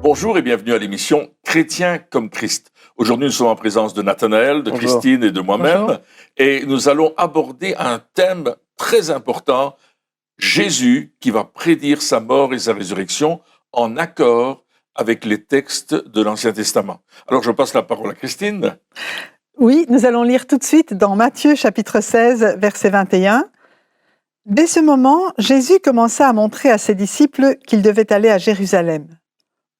Bonjour et bienvenue à l'émission Chrétien comme Christ. Aujourd'hui, nous sommes en présence de Nathanaël, de Bonjour. Christine et de moi-même. Bonjour. Et nous allons aborder un thème très important, Jésus qui va prédire sa mort et sa résurrection en accord avec les textes de l'Ancien Testament. Alors, je passe la parole à Christine. Oui, nous allons lire tout de suite dans Matthieu chapitre 16, verset 21. Dès ce moment, Jésus commença à montrer à ses disciples qu'il devait aller à Jérusalem.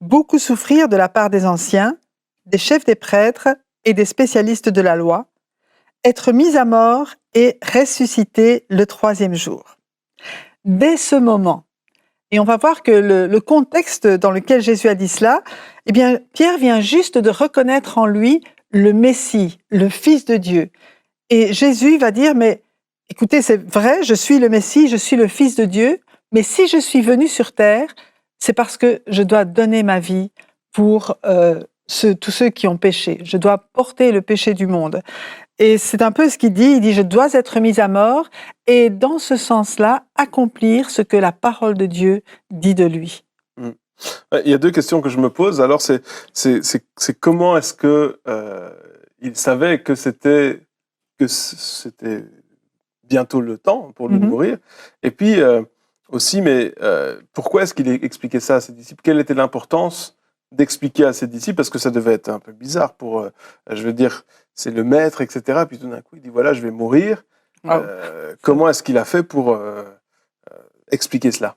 Beaucoup souffrir de la part des anciens, des chefs des prêtres et des spécialistes de la loi, être mis à mort et ressusciter le troisième jour. Dès ce moment, et on va voir que le contexte dans lequel Jésus a dit cela, eh bien, Pierre vient juste de reconnaître en lui le Messie, le Fils de Dieu. Et Jésus va dire, mais écoutez, c'est vrai, je suis le Messie, je suis le Fils de Dieu, mais si je suis venu sur terre, c'est parce que je dois donner ma vie pour tous ceux qui ont péché. Je dois porter le péché du monde. Et c'est un peu ce qu'il dit, je dois être mis à mort et dans ce sens-là, accomplir ce que la parole de Dieu dit de lui. Il y a deux questions que je me pose. Alors, c'est comment est-ce que il savait que c'était bientôt le temps pour lui de mourir. Et puis aussi, mais pourquoi est-ce qu'il expliquait ça à ses disciples? Quelle était l'importance d'expliquer à ses disciples? Parce que ça devait être un peu bizarre pour, je veux dire, c'est le maître, etc. Puis tout d'un coup, il dit voilà, je vais mourir. Comment est-ce qu'il a fait pour expliquer cela?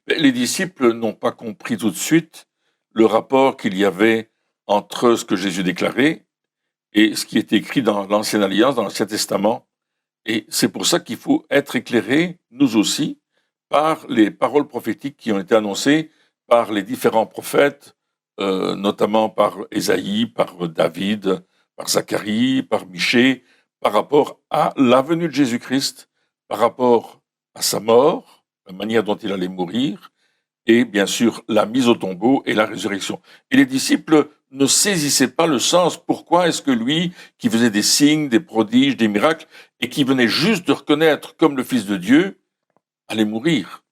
Les disciples n'ont pas compris tout de suite le rapport qu'il y avait entre ce que Jésus déclarait et ce qui est écrit dans l'Ancienne Alliance, dans l'Ancien Testament. Et c'est pour ça qu'il faut être éclairé, nous aussi, par les paroles prophétiques qui ont été annoncées par les différents prophètes, notamment par Ésaïe, par David, par Zacharie, par Michée, par rapport à la venue de Jésus-Christ, par rapport à sa mort, la manière dont il allait mourir, et bien sûr la mise au tombeau et la résurrection. Et les disciples ne saisissaient pas le sens. Pourquoi est-ce que lui, qui faisait des signes, des prodiges, des miracles, et qui venait juste de reconnaître comme le Fils de Dieu, allait mourir?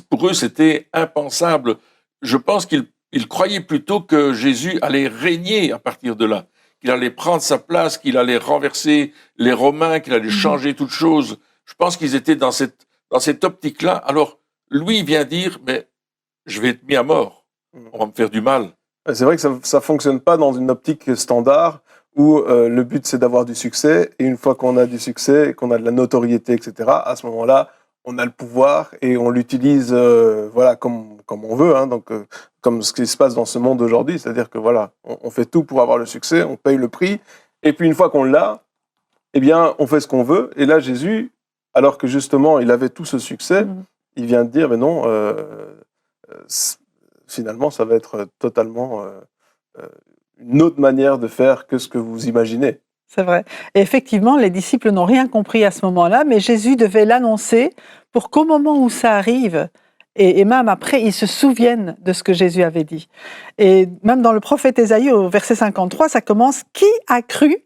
Pour eux, c'était impensable. Je pense qu'ils croyaient plutôt que Jésus allait régner à partir de là, qu'il allait prendre sa place, qu'il allait renverser les Romains, qu'il allait changer toute chose. Je pense qu'ils étaient dans cette optique-là. Alors, lui, il vient dire, mais je vais être mis à mort. On va me faire du mal. C'est vrai que ça fonctionne pas dans une optique standard où le but c'est d'avoir du succès, et une fois qu'on a du succès, qu'on a de la notoriété, etc., à ce moment-là, on a le pouvoir et on l'utilise voilà, comme on veut, hein, donc, comme ce qui se passe dans ce monde aujourd'hui, c'est-à-dire que voilà, on fait tout pour avoir le succès, on paye le prix, et puis une fois qu'on l'a, eh bien, on fait ce qu'on veut. Et là, Jésus, alors que justement, il avait tout ce succès, il vient de dire, mais non, finalement, ça va être totalement une autre manière de faire que ce que vous imaginez. C'est vrai. Et effectivement, les disciples n'ont rien compris à ce moment-là, mais Jésus devait l'annoncer pour qu'au moment où ça arrive, et même après, ils se souviennent de ce que Jésus avait dit. Et même dans le prophète Ésaïe, au verset 53, ça commence « Qui a cru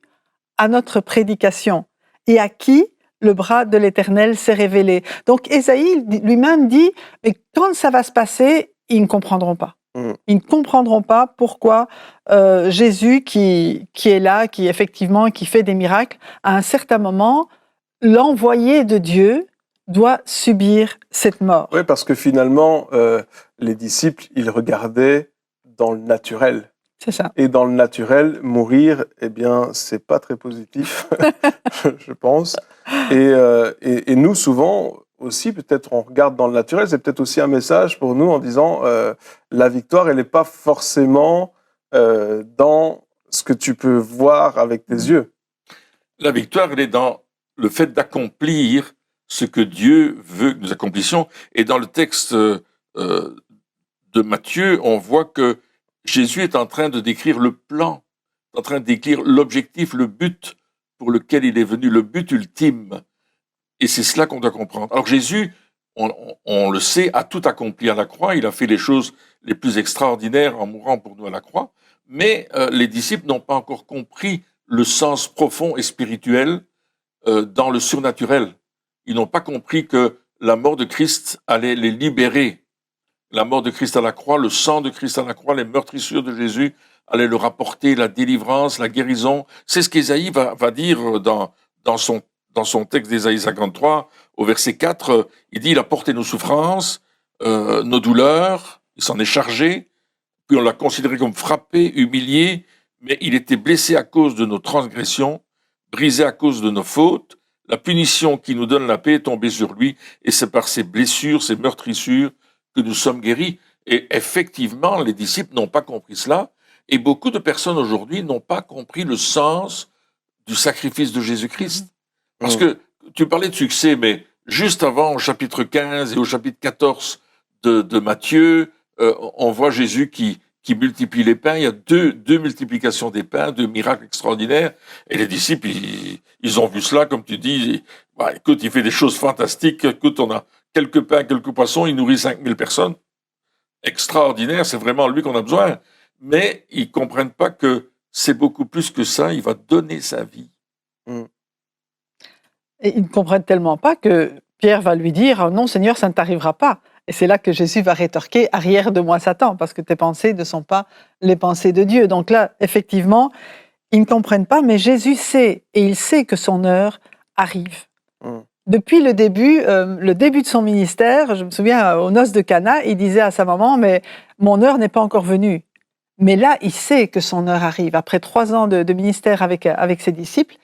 à notre prédication et à qui le bras de l'Éternel s'est révélé ?» Donc Ésaïe lui-même dit « Mais quand ça va se passer, ils ne comprendront pas. » Ils ne comprendront pas pourquoi Jésus, qui est là, qui effectivement qui fait des miracles, à un certain moment, l'envoyé de Dieu doit subir cette mort. Oui, parce que finalement, les disciples, ils regardaient dans le naturel. C'est ça. Et dans le naturel, mourir, eh bien, c'est pas très positif, je pense. Et nous, souvent, aussi, peut-être on regarde dans le naturel, c'est peut-être aussi un message pour nous en disant la victoire, elle n'est pas forcément dans ce que tu peux voir avec tes yeux. La victoire, elle est dans le fait d'accomplir ce que Dieu veut que nous accomplissions. Et dans le texte de Matthieu, on voit que Jésus est en train de décrire le plan, en train de décrire l'objectif, le but pour lequel il est venu, le but ultime. Et c'est cela qu'on doit comprendre. Alors Jésus, on le sait, a tout accompli à la croix. Il a fait les choses les plus extraordinaires en mourant pour nous à la croix. Mais les disciples n'ont pas encore compris le sens profond et spirituel dans le surnaturel. Ils n'ont pas compris que la mort de Christ allait les libérer. la mort de Christ à la croix, le sang de Christ à la croix, les meurtrissures de Jésus allaient leur apporter la délivrance, la guérison. C'est ce qu'Ésaïe va dire dans son texte d'Ésaïe 53, au verset 4, il dit « Il a porté nos souffrances, nos douleurs, il s'en est chargé, puis on l'a considéré comme frappé, humilié, mais il était blessé à cause de nos transgressions, brisé à cause de nos fautes. La punition qui nous donne la paix est tombée sur lui, et c'est par ses blessures, ses meurtrissures, que nous sommes guéris. » Et effectivement, les disciples n'ont pas compris cela, et beaucoup de personnes aujourd'hui n'ont pas compris le sens du sacrifice de Jésus-Christ. Parce que tu parlais de succès, mais juste avant, au chapitre 15 et au chapitre 14 de Matthieu, on voit Jésus qui multiplie les pains. Il y a deux multiplications des pains, 2 miracles extraordinaires. Et les disciples, ils ont vu cela, comme tu dis. Bah, écoute, il fait des choses fantastiques. Écoute, on a quelques pains, quelques poissons. Il nourrit 5000 personnes. Extraordinaire, c'est vraiment lui qu'on a besoin. Mais ils comprennent pas que c'est beaucoup plus que ça. Il va donner sa vie. Et ils ne comprennent tellement pas que Pierre va lui dire « Non, Seigneur, ça ne t'arrivera pas ». Et c'est là que Jésus va rétorquer « Arrière de moi, Satan », parce que tes pensées ne sont pas les pensées de Dieu. Donc là, effectivement, ils ne comprennent pas, mais Jésus sait, et il sait que son heure arrive. Depuis le début de son ministère, je me souviens, aux noces de Cana, il disait à sa maman « Mais mon heure n'est pas encore venue ». Mais là, il sait que son heure arrive. Après 3 ans de ministère avec ses disciples,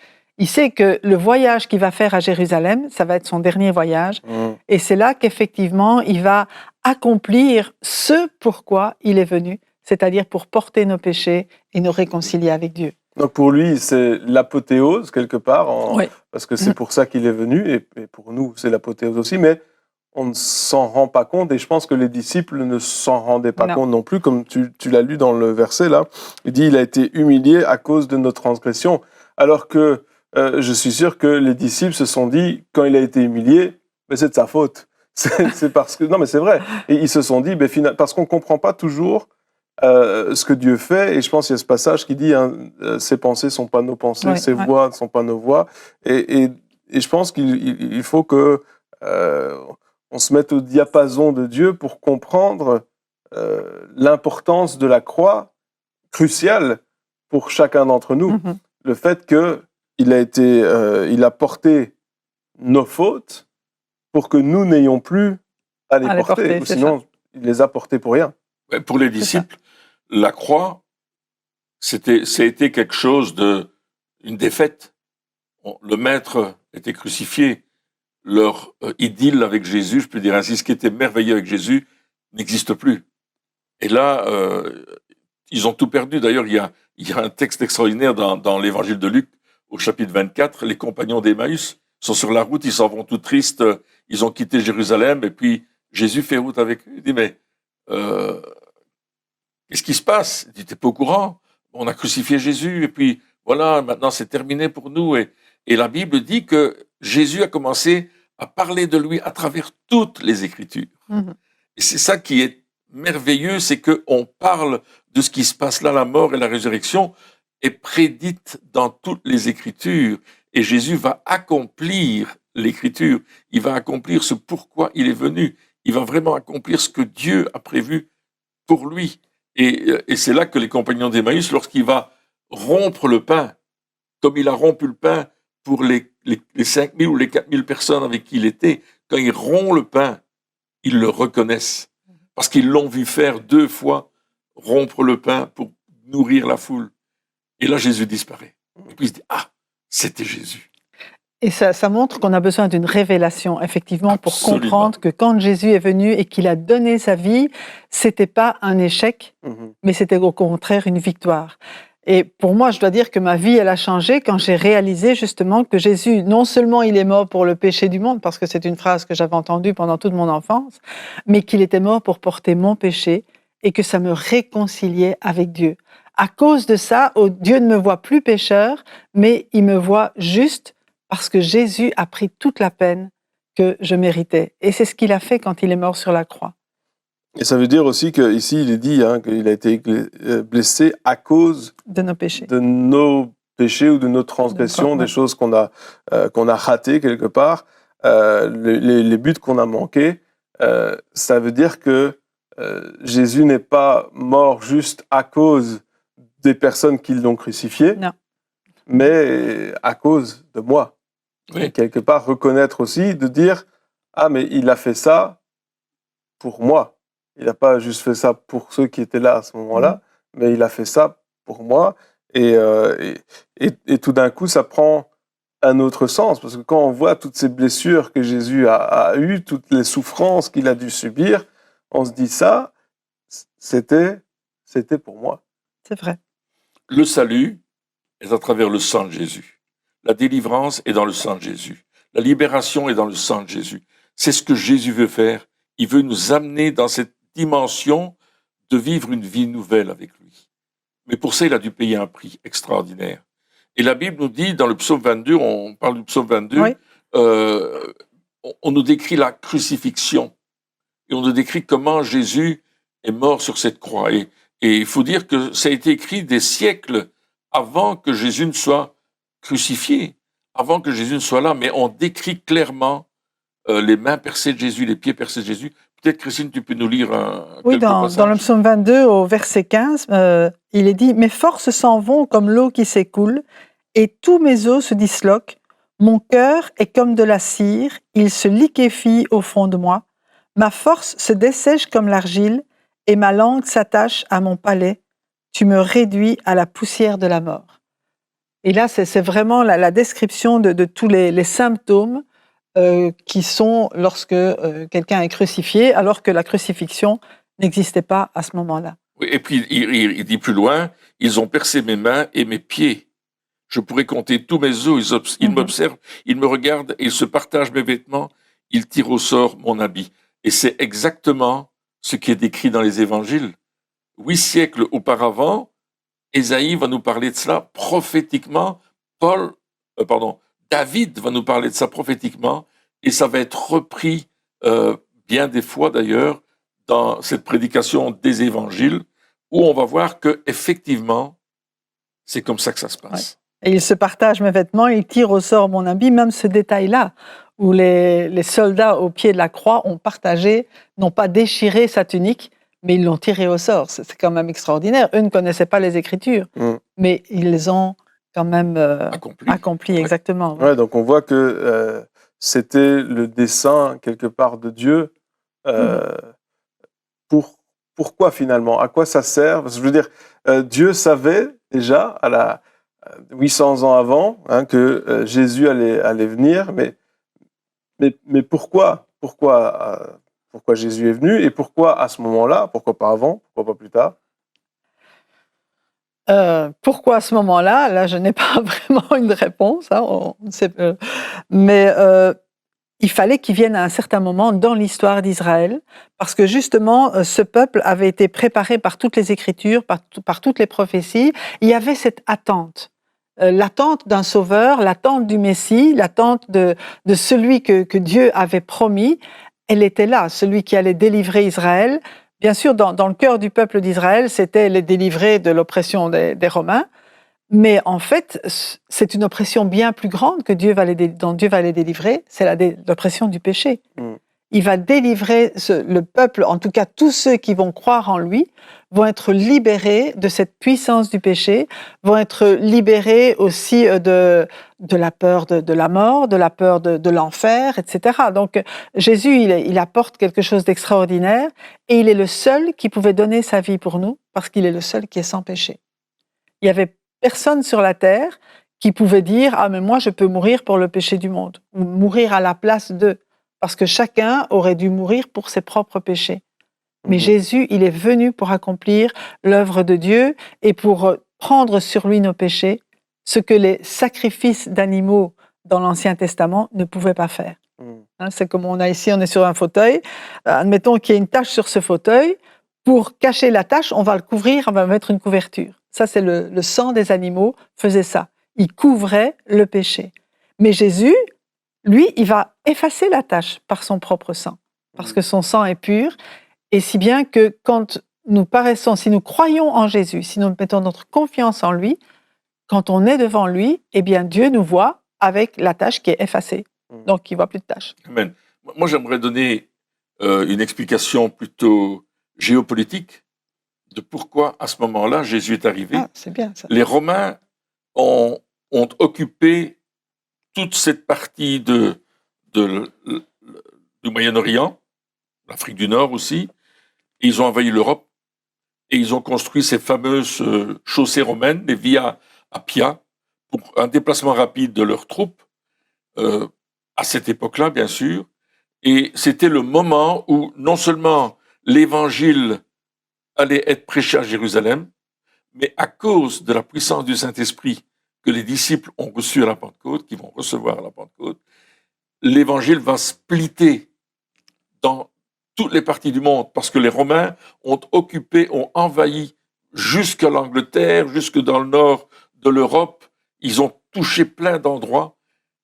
il sait que le voyage qu'il va faire à Jérusalem, ça va être son dernier voyage. Et c'est là qu'effectivement, il va accomplir ce pourquoi il est venu, c'est-à-dire pour porter nos péchés et nous réconcilier avec Dieu. Donc pour lui, c'est l'apothéose quelque part, Oui. parce que c'est pour ça qu'il est venu, et pour nous, c'est l'apothéose aussi, mais on ne s'en rend pas compte, et je pense que les disciples ne s'en rendaient pas compte non plus, comme tu l'as lu dans le verset là, il dit « Il a été humilié à cause de nos transgressions », alors que je suis sûr que les disciples se sont dit, quand il a été humilié, mais c'est de sa faute. C'est parce que, non mais c'est vrai, et ils se sont dit, parce qu'on ne comprend pas toujours ce que Dieu fait, et je pense qu'il y a ce passage qui dit ses pensées ne sont pas nos pensées, ses voix ne sont pas nos voix, et je pense qu'il faut que on se mette au diapason de Dieu pour comprendre l'importance de la croix, cruciale pour chacun d'entre nous. Le fait qu'il a porté nos fautes pour que nous n'ayons plus à les porter, ou sinon il les a portées pour rien. Pour les disciples, la croix, ça a été quelque chose une défaite. Le maître était crucifié. Leur idylle avec Jésus, je peux dire ainsi, ce qui était merveilleux avec Jésus, n'existe plus. Et là, ils ont tout perdu. D'ailleurs, il y a un texte extraordinaire dans l'évangile de Luc, au chapitre 24, les compagnons d'Emmaüs sont sur la route, ils s'en vont tout tristes, ils ont quitté Jérusalem, et puis Jésus fait route avec eux. Il dit, mais qu'est-ce qui se passe? Il dit, t'es pas au courant? On a crucifié Jésus, et puis voilà, maintenant c'est terminé pour nous. Et la Bible dit que Jésus a commencé à parler de lui à travers toutes les Écritures. Et c'est ça qui est merveilleux, c'est qu'on parle de ce qui se passe là, la mort et la résurrection, est prédite dans toutes les Écritures. Et Jésus va accomplir l'Écriture. Il va accomplir ce pourquoi il est venu. Il va vraiment accomplir ce que Dieu a prévu pour lui. Et c'est là que les compagnons d'Emmaüs, lorsqu'il va rompre le pain, comme il a rompu le pain pour les 5000 ou les 4000 personnes avec qui il était, quand il rompt le pain, ils le reconnaissent. Parce qu'ils l'ont vu faire 2 fois rompre le pain pour nourrir la foule. Et là, Jésus disparaît. Et puis il se dit, ah, c'était Jésus. Et ça montre qu'on a besoin d'une révélation, effectivement, pour Absolument. comprendre que quand Jésus est venu et qu'il a donné sa vie, c'était pas un échec, mais c'était au contraire une victoire. Et pour moi, je dois dire que ma vie, elle a changé quand j'ai réalisé justement que Jésus, non seulement il est mort pour le péché du monde, parce que c'est une phrase que j'avais entendue pendant toute mon enfance, mais qu'il était mort pour porter mon péché et que ça me réconciliait avec Dieu. À cause de ça, Dieu ne me voit plus pécheur, mais il me voit juste parce que Jésus a pris toute la peine que je méritais. Et c'est ce qu'il a fait quand il est mort sur la croix. Et ça veut dire aussi qu'ici, il est dit qu'il a été blessé à cause de nos péchés. De nos péchés ou de nos transgressions, des choses qu'on a ratées quelque part, les buts qu'on a manqués. Ça veut dire que Jésus n'est pas mort juste à cause des personnes qui l'ont crucifié, Non. mais à cause de moi. Oui. Et quelque part, reconnaître aussi, de dire « Ah, mais il a fait ça pour moi. Il n'a pas juste fait ça pour ceux qui étaient là à ce moment-là, mais il a fait ça pour moi. » Et tout d'un coup, ça prend un autre sens, parce que quand on voit toutes ces blessures que Jésus a eues, toutes les souffrances qu'il a dû subir, on se dit ça, c'était pour moi. C'est vrai. Le salut est à travers le sang de Jésus. La délivrance est dans le sang de Jésus. La libération est dans le sang de Jésus. C'est ce que Jésus veut faire. Il veut nous amener dans cette dimension de vivre une vie nouvelle avec lui. Mais pour ça, il a dû payer un prix extraordinaire. Et la Bible nous dit, dans le psaume 22, on parle du psaume 22, Oui. On nous décrit la crucifixion. Et on nous décrit comment Jésus est mort sur cette croix. Et il faut dire que ça a été écrit des siècles avant que Jésus ne soit crucifié, avant que Jésus ne soit là. Mais on décrit clairement les mains percées de Jésus, les pieds percés de Jésus. Peut-être, Christine, tu peux nous lire Oui, quelques passages. dans le psaume 22, au verset 15, il est dit « Mes forces s'en vont comme l'eau qui s'écoule, et tous mes os se disloquent. Mon cœur est comme de la cire, il se liquéfie au fond de moi. Ma force se dessèche comme l'argile, et ma langue s'attache à mon palais. Tu me réduis à la poussière de la mort. » Et là, c'est vraiment la description de tous les symptômes qui sont lorsque quelqu'un est crucifié, alors que la crucifixion n'existait pas à ce moment-là. Oui, et puis, il dit plus loin, « Ils ont percé mes mains et mes pieds. Je pourrais compter tous mes os. Ils m'observent, ils me regardent, ils se partagent mes vêtements. Ils tirent au sort mon habit. » Et c'est exactement ce qui est décrit dans les évangiles. 8 siècles auparavant, Ésaïe va nous parler de cela prophétiquement. David va nous parler de ça prophétiquement. Et ça va être repris bien des fois d'ailleurs dans cette prédication des évangiles où on va voir que effectivement c'est comme ça que ça se passe. Ouais. Et ils se partagent mes vêtements, ils tirent au sort mon habit, même ce détail-là, où les soldats au pied de la croix ont partagé, n'ont pas déchiré sa tunique, mais ils l'ont tiré au sort. C'est quand même extraordinaire. Eux ne connaissaient pas les Écritures, mais ils les ont quand même accompli exactement. Ouais, donc on voit que c'était le dessein quelque part de Dieu. Pourquoi finalement? À quoi ça sert? Parce que je veux dire, Dieu savait déjà à 800 ans avant que Jésus allait venir, mais pourquoi Jésus est venu et pourquoi à ce moment-là? Pourquoi pas avant? Pourquoi pas plus tard? Pourquoi à ce moment-là? Là, je n'ai pas vraiment une réponse, mais il fallait qu'il vienne à un certain moment dans l'histoire d'Israël, parce que justement, ce peuple avait été préparé par toutes les Écritures, par toutes les prophéties. Il y avait cette attente. L'attente d'un sauveur, l'attente du Messie, l'attente de celui que Dieu avait promis, elle était là, celui qui allait délivrer Israël. Bien sûr, dans le cœur du peuple d'Israël, c'était les délivrer de l'oppression des Romains, mais en fait, c'est une oppression bien plus grande dont Dieu va les délivrer, c'est l'oppression du péché. Il va délivrer le peuple, en tout cas tous ceux qui vont croire en lui, vont être libérés de cette puissance du péché, vont être libérés aussi de la peur de la mort, de la peur de l'enfer, etc. Donc Jésus, il apporte quelque chose d'extraordinaire et il est le seul qui pouvait donner sa vie pour nous parce qu'il est le seul qui est sans péché. Il y avait personne sur la terre qui pouvait dire « Ah, mais moi, je peux mourir pour le péché du monde » ou mourir à la place d'eux. Parce que chacun aurait dû mourir pour ses propres péchés. Mais Jésus, il est venu pour accomplir l'œuvre de Dieu et pour prendre sur lui nos péchés, ce que les sacrifices d'animaux dans l'Ancien Testament ne pouvaient pas faire. C'est comme on a ici, on est sur un fauteuil. Admettons qu'il y ait une tache sur ce fauteuil. Pour cacher la tache, on va le couvrir, on va mettre une couverture. Ça, c'est le sang des animaux faisait ça. Il couvrait le péché. Mais Jésus, lui, il va effacer la tache par son propre sang, parce que son sang est pur, et si bien que quand nous paraissons, si nous croyons en Jésus, si nous mettons notre confiance en lui, quand on est devant lui, eh bien Dieu nous voit avec la tache qui est effacée. Donc il ne voit plus de tache. Amen. Moi, j'aimerais donner une explication plutôt géopolitique de pourquoi, à ce moment-là, Jésus est arrivé. Ah, c'est bien ça. Les Romains ont occupé toute cette partie du Moyen-Orient, l'Afrique du Nord aussi, et ils ont envahi l'Europe, et ils ont construit ces fameuses chaussées romaines, les Via Appia, pour un déplacement rapide de leurs troupes, à cette époque-là, bien sûr, et c'était le moment où non seulement l'évangile allait être prêché à Jérusalem, mais à cause de la puissance du Saint-Esprit que les disciples ont reçu à la Pentecôte, qui vont recevoir à la Pentecôte, l'évangile va splitter dans toutes les parties du monde, parce que les Romains ont occupé, ont envahi jusqu'à l'Angleterre, jusque dans le nord de l'Europe. Ils ont touché plein d'endroits,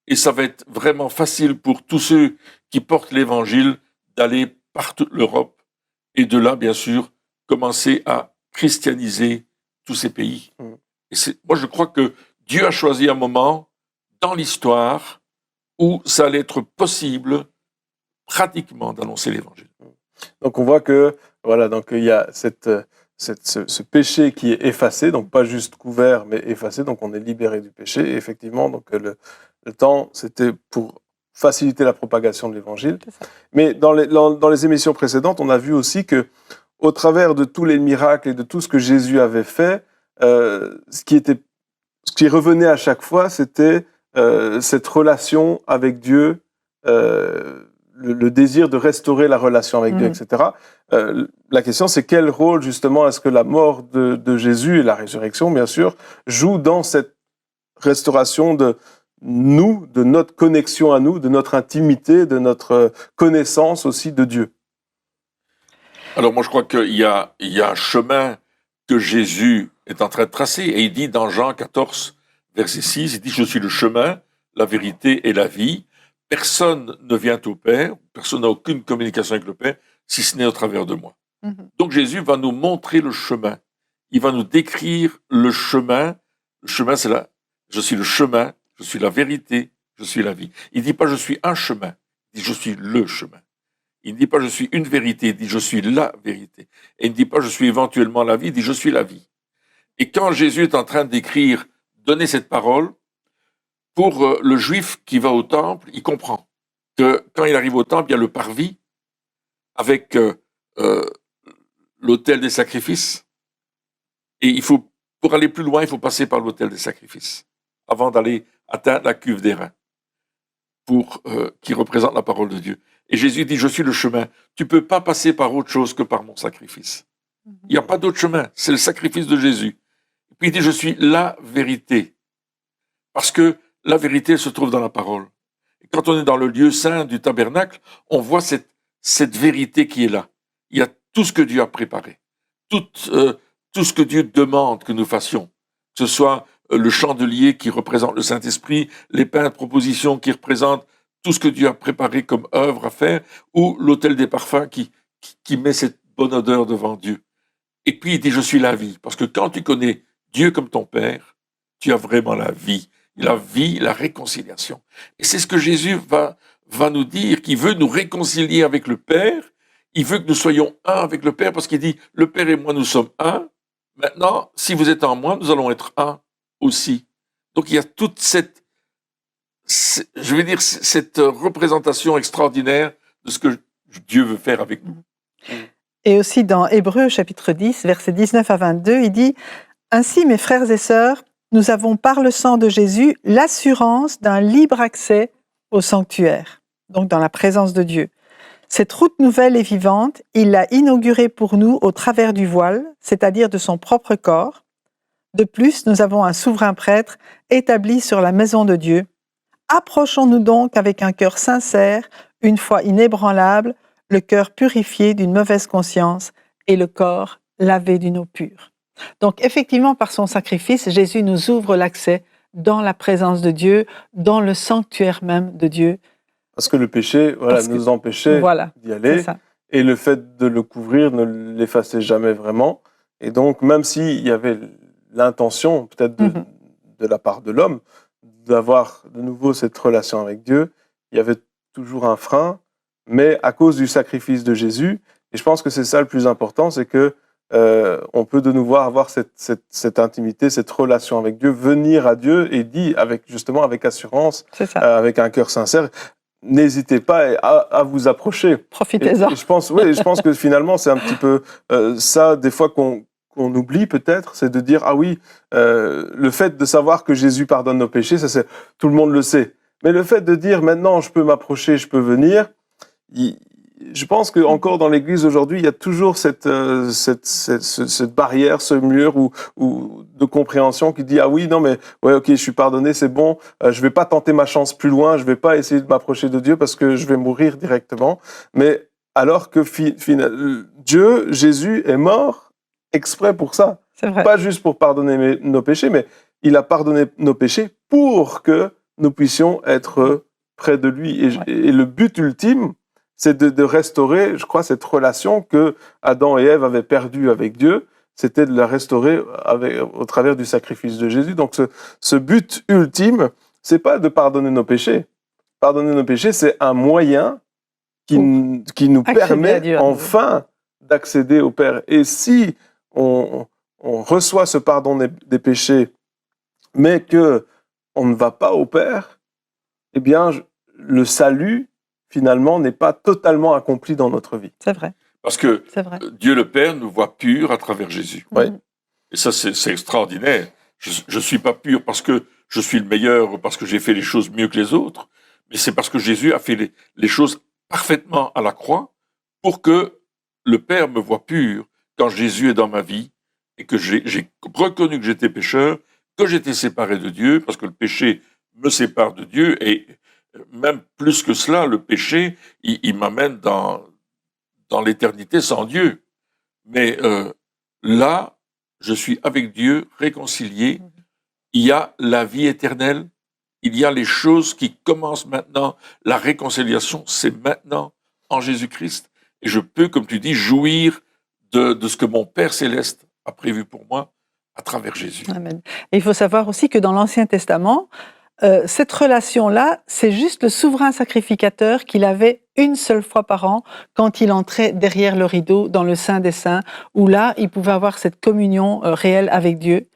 et ça va être vraiment facile pour tous ceux qui portent l'évangile d'aller par toute l'Europe, et de là, bien sûr, commencer à christianiser tous ces pays. Et moi, je crois que Dieu a choisi un moment dans l'histoire où ça allait être possible pratiquement d'annoncer l'évangile. Donc on voit que voilà, donc il y a ce péché qui est effacé, donc pas juste couvert mais effacé, donc on est libéré du péché. Et effectivement, donc le temps c'était pour faciliter la propagation de l'évangile. Mais dans les émissions précédentes, on a vu aussi que au travers de tous les miracles et de tout ce que Jésus avait fait, ce qui revenait à chaque fois, c'était cette relation avec Dieu, le désir de restaurer la relation avec Dieu, etc. La question, c'est quel rôle, justement, est-ce que la mort de Jésus et la résurrection, bien sûr, jouent dans cette restauration de notre connexion à nous, de notre intimité, de notre connaissance aussi de Dieu? Alors moi, je crois qu'il y a un chemin que Jésus est en train de tracer. Et il dit dans Jean 14, verset 6, il dit « Je suis le chemin, la vérité et la vie. Personne ne vient au Père, personne n'a aucune communication avec le Père, si ce n'est au travers de moi. » Donc Jésus va nous montrer le chemin. Il va nous décrire le chemin. Le chemin, c'est là. Je suis le chemin, je suis la vérité, je suis la vie. Il ne dit pas « je suis un chemin », il dit « je suis le chemin ». Il ne dit pas « je suis une vérité », il dit « je suis la vérité ». Et il ne dit pas « je suis éventuellement la vie », il dit « je suis la vie ». Et quand Jésus est en train d'écrire, donner cette parole, pour le juif qui va au temple, il comprend que quand il arrive au temple, il y a le parvis avec l'autel des sacrifices. Et pour aller plus loin, il faut passer par l'autel des sacrifices avant d'aller atteindre la cuve d'airain qui représente la parole de Dieu. Et Jésus dit, je suis le chemin. Tu ne peux pas passer par autre chose que par mon sacrifice. Il n'y a pas d'autre chemin. C'est le sacrifice de Jésus. Et puis il dit, je suis la vérité. Parce que la vérité se trouve dans la parole. Et quand on est dans le lieu saint du tabernacle, on voit cette vérité qui est là. Il y a tout ce que Dieu a préparé. Tout ce que Dieu demande que nous fassions. Que ce soit le chandelier qui représente le Saint-Esprit, les pains de proposition qui représentent tout ce que Dieu a préparé comme œuvre à faire, ou l'autel des parfums qui met cette bonne odeur devant Dieu. Et puis il dit, je suis la vie. Parce que quand tu connais Dieu comme ton Père, tu as vraiment la vie. La vie, la réconciliation. Et c'est ce que Jésus va nous dire, qu'il veut nous réconcilier avec le Père. Il veut que nous soyons un avec le Père, parce qu'il dit, le Père et moi, nous sommes un. Maintenant, si vous êtes en moi, nous allons être un aussi. Donc il y a toute cette représentation extraordinaire de ce que Dieu veut faire avec nous. Et aussi dans Hébreux chapitre 10, versets 19 à 22, il dit « Ainsi, mes frères et sœurs, nous avons par le sang de Jésus l'assurance d'un libre accès au sanctuaire, donc dans la présence de Dieu. Cette route nouvelle et vivante, il l'a inaugurée pour nous au travers du voile, c'est-à-dire de son propre corps. De plus, nous avons un souverain prêtre établi sur la maison de Dieu. Approchons-nous donc avec un cœur sincère, une foi inébranlable, le cœur purifié d'une mauvaise conscience et le corps lavé d'une eau pure. » Donc effectivement, par son sacrifice, Jésus nous ouvre l'accès dans la présence de Dieu, dans le sanctuaire même de Dieu. Parce que le péché nous empêchait d'y aller, et le fait de le couvrir ne l'effaçait jamais vraiment. Et donc, même s'il y avait l'intention, peut-être de la part de l'homme, d'avoir de nouveau cette relation avec Dieu, il y avait toujours un frein, mais à cause du sacrifice de Jésus, Et je pense que c'est ça le plus important, c'est que on peut de nouveau avoir cette intimité, cette relation avec Dieu, venir à Dieu et dire avec assurance, C'est ça. avec un cœur sincère, n'hésitez pas à vous approcher. Profitez-en. Et je pense que finalement c'est un petit peu ça des fois qu'on oublie peut-être, c'est de dire ah oui, le fait de savoir que Jésus pardonne nos péchés, ça c'est tout le monde le sait. Mais le fait de dire maintenant je peux m'approcher, je peux venir, je pense que encore dans l'Église aujourd'hui, il y a toujours cette barrière, ce mur ou de compréhension qui dit ah oui non mais ouais ok je suis pardonné c'est bon, je vais pas tenter ma chance plus loin, je vais pas essayer de m'approcher de Dieu parce que je vais mourir directement. Mais alors que Dieu, Jésus est mort exprès pour ça, C'est vrai. pas juste pour pardonner nos péchés, mais il a pardonné nos péchés pour que nous puissions être près de lui. Et le but ultime, c'est de restaurer, je crois, cette relation que Adam et Ève avaient perdue avec Dieu, c'était de la restaurer au travers du sacrifice de Jésus. Donc ce but ultime, c'est pas de pardonner nos péchés. Pardonner nos péchés, c'est un moyen qui nous permet enfin d'accéder au Père. Et si on reçoit ce pardon des péchés, mais que on ne va pas au Père, eh bien, le salut, finalement, n'est pas totalement accompli dans notre vie. C'est vrai. Parce que Dieu le Père nous voit purs à travers Jésus. Ouais. Et ça, c'est extraordinaire. Je ne suis pas pur parce que je suis le meilleur ou parce que j'ai fait les choses mieux que les autres, mais c'est parce que Jésus a fait les choses parfaitement à la croix pour que le Père me voie pur quand Jésus est dans ma vie et que j'ai reconnu que j'étais pécheur, que j'étais séparé de Dieu, parce que le péché me sépare de Dieu, et même plus que cela, le péché, il m'amène dans l'éternité sans Dieu. Mais là, je suis avec Dieu, réconcilié. Il y a la vie éternelle. Il y a les choses qui commencent maintenant. La réconciliation, c'est maintenant en Jésus-Christ. Et je peux, comme tu dis, jouir de ce que mon Père Céleste a prévu pour moi à travers Jésus. Amen. Et il faut savoir aussi que dans l'Ancien Testament, cette relation-là, c'est juste le souverain sacrificateur qu'il avait une seule fois par an quand il entrait derrière le rideau dans le Saint des Saints, où là, il pouvait avoir cette communion réelle avec Dieu.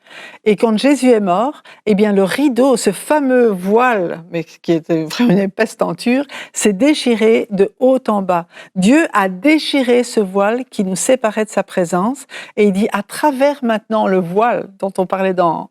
Et quand Jésus est mort, eh bien le rideau, ce fameux voile, mais qui était vraiment une épaisse tenture, s'est déchiré de haut en bas. Dieu a déchiré ce voile qui nous séparait de sa présence, et il dit à travers maintenant le voile dont on parlait dans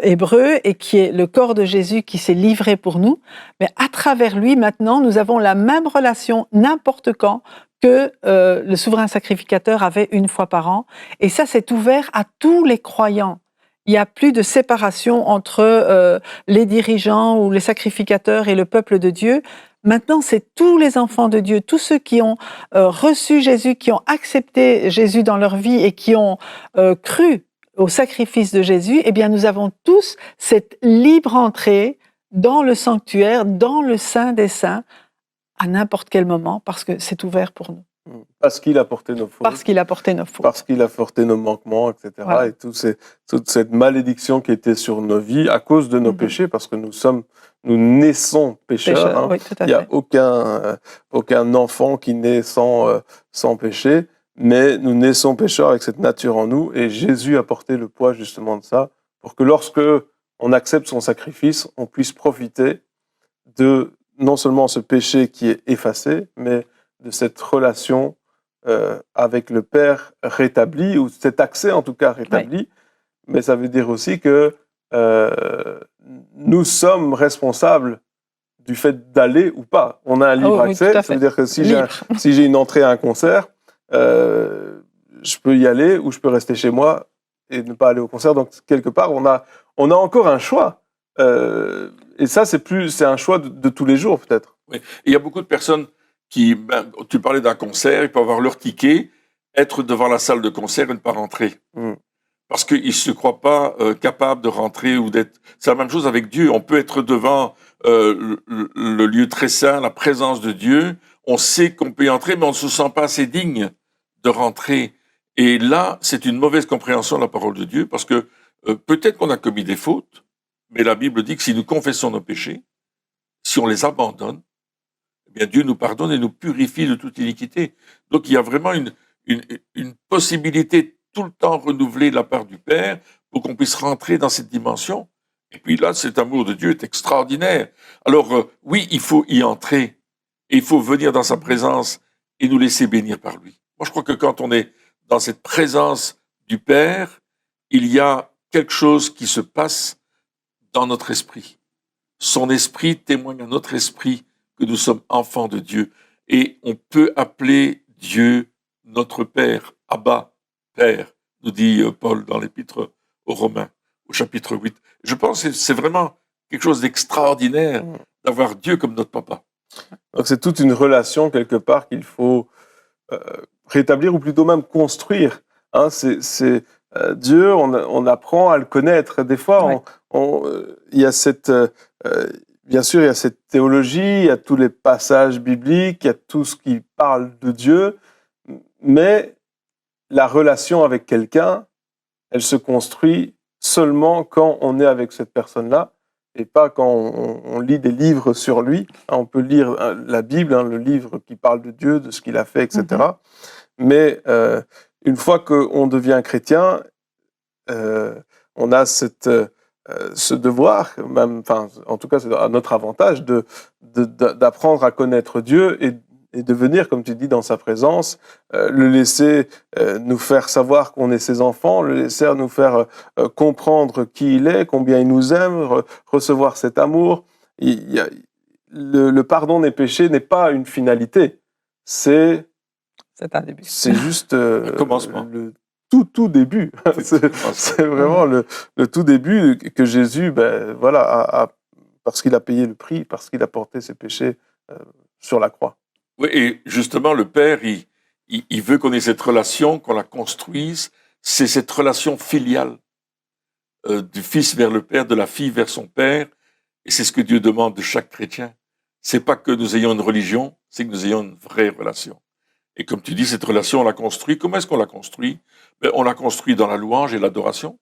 Hébreu, et qui est le corps de Jésus qui s'est livré pour nous, mais à travers lui, maintenant, nous avons la même relation n'importe quand que le souverain sacrificateur avait une fois par an. Et ça, c'est ouvert à tous les croyants. Il n'y a plus de séparation entre les dirigeants ou les sacrificateurs et le peuple de Dieu. Maintenant, c'est tous les enfants de Dieu, tous ceux qui ont reçu Jésus, qui ont accepté Jésus dans leur vie et qui ont cru au sacrifice de Jésus, eh bien, nous avons tous cette libre entrée dans le sanctuaire, dans le Saint des Saints, à n'importe quel moment, parce que c'est ouvert pour nous. Parce qu'il a porté nos fautes. Parce qu'il a porté nos fautes. Parce qu'il a porté nos manquements, etc. Voilà. Et toute cette malédiction qui était sur nos vies à cause de nos péchés, parce que nous naissons pécheurs. Hein. Oui, tout à fait. Il n'y a aucun enfant qui naît sans péché. Mais nous naissons pécheurs avec cette nature en nous, et Jésus a porté le poids justement de ça, pour que lorsque on accepte son sacrifice, on puisse profiter de non seulement ce péché qui est effacé, mais de cette relation avec le Père rétabli, ou cet accès en tout cas rétabli. Oui. Mais ça veut dire aussi que nous sommes responsables du fait d'aller ou pas. On a un libre accès, ça veut dire que si j'ai une entrée à un concert, je peux y aller ou je peux rester chez moi et ne pas aller au concert. Donc quelque part, on a encore un choix. Et ça, c'est un choix de tous les jours peut-être. Oui. Il y a beaucoup de personnes qui, tu parlais d'un concert, ils peuvent avoir leur ticket, être devant la salle de concert et ne pas rentrer. Parce qu'ils ne se croient pas capables de rentrer ou d'être... C'est la même chose avec Dieu. On peut être devant le lieu très saint, la présence de Dieu. On sait qu'on peut y entrer, mais on ne se sent pas assez digne de rentrer. Et là, c'est une mauvaise compréhension de la parole de Dieu, parce que peut-être qu'on a commis des fautes, mais la Bible dit que si nous confessons nos péchés, si on les abandonne, eh bien Dieu nous pardonne et nous purifie de toute iniquité. Donc il y a vraiment une possibilité tout le temps renouvelée de la part du Père pour qu'on puisse rentrer dans cette dimension. Et puis là, cet amour de Dieu est extraordinaire. Alors oui, il faut y entrer et il faut venir dans sa présence et nous laisser bénir par lui. Moi, je crois que quand on est dans cette présence du Père, il y a quelque chose qui se passe dans notre esprit. Son esprit témoigne à notre esprit que nous sommes enfants de Dieu. Et on peut appeler Dieu notre Père, Abba, Père, nous dit Paul dans l'Épître aux Romains, au chapitre 8. Je pense que c'est vraiment quelque chose d'extraordinaire d'avoir Dieu comme notre papa. Donc c'est toute une relation quelque part qu'il faut rétablir ou plutôt même construire. Hein, c'est Dieu, on apprend à le connaître. Des fois, il y a cette, bien sûr, il y a cette théologie, il y a tous les passages bibliques, il y a tout ce qui parle de Dieu, mais la relation avec quelqu'un, elle se construit seulement quand on est avec cette personne-là et pas quand on lit des livres sur lui. On peut lire la Bible, le livre qui parle de Dieu, de ce qu'il a fait, etc. Mais une fois qu'on devient chrétien, on a ce devoir, même, en tout cas c'est à notre avantage, d'apprendre à connaître Dieu et de venir, comme tu dis, dans sa présence, le laisser nous faire savoir qu'on est ses enfants, le laisser nous faire comprendre qui il est, combien il nous aime, recevoir cet amour. Le pardon des péchés n'est pas une finalité, c'est un début. C'est juste commencement. Le tout début. C'est vraiment le tout début que Jésus, parce qu'il a payé le prix, parce qu'il a porté ses péchés sur la croix. Oui, et justement, le Père, il veut qu'on ait cette relation, qu'on la construise. C'est cette relation filiale du Fils vers le Père, de la fille vers son Père. Et c'est ce que Dieu demande de chaque chrétien. C'est pas que nous ayons une religion, c'est que nous ayons une vraie relation. Et comme tu dis, cette relation, on la construit. Comment est-ce qu'on la construit? On la construit dans la louange et l'adoration.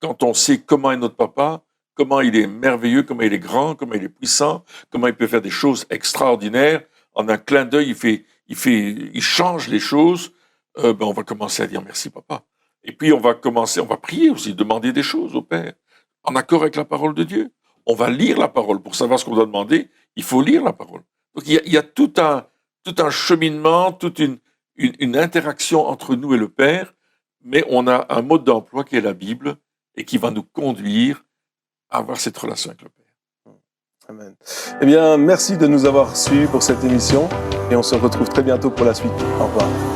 Quand on sait comment est notre papa, comment il est merveilleux, comment il est grand, comment il est puissant, comment il peut faire des choses extraordinaires, en un clin d'œil, il change les choses, on va commencer à dire merci papa. Et puis on va prier aussi, demander des choses au Père, en accord avec la parole de Dieu. On va lire la parole. Pour savoir ce qu'on doit demander, il faut lire la parole. Donc il y a tout un cheminement, toute une interaction entre nous et le Père, mais on a un mode d'emploi qui est la Bible et qui va nous conduire à avoir cette relation avec le Père. Amen. Eh bien, merci de nous avoir suivis pour cette émission et on se retrouve très bientôt pour la suite. Au revoir.